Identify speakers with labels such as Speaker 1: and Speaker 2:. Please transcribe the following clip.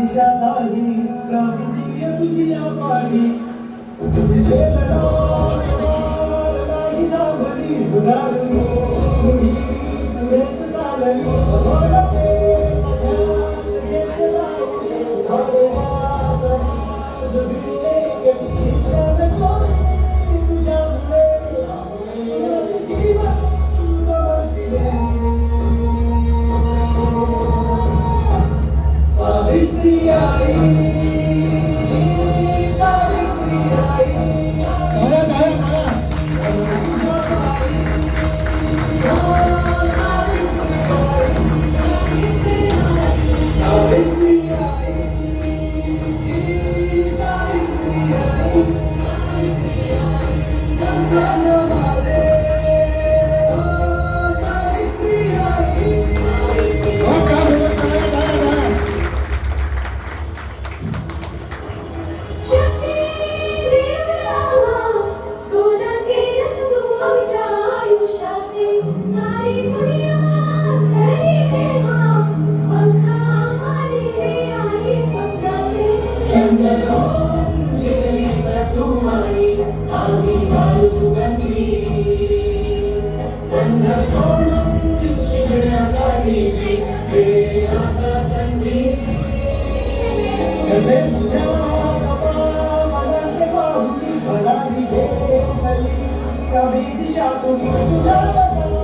Speaker 1: दिशा नाही प्राप्ती तुझी पाठी तुझे नाही दाबली सुधारली पुढेच चालली सफलतेचा ध्यास घेतला समाज विवेक तुझ्यामुळे जीवन समर्पिले सावित्री आई सावित्री आई कसे तुझ्या मनाचे पाहुली भरारी घेतली अभी दिशा तुम्ही तुझा बसा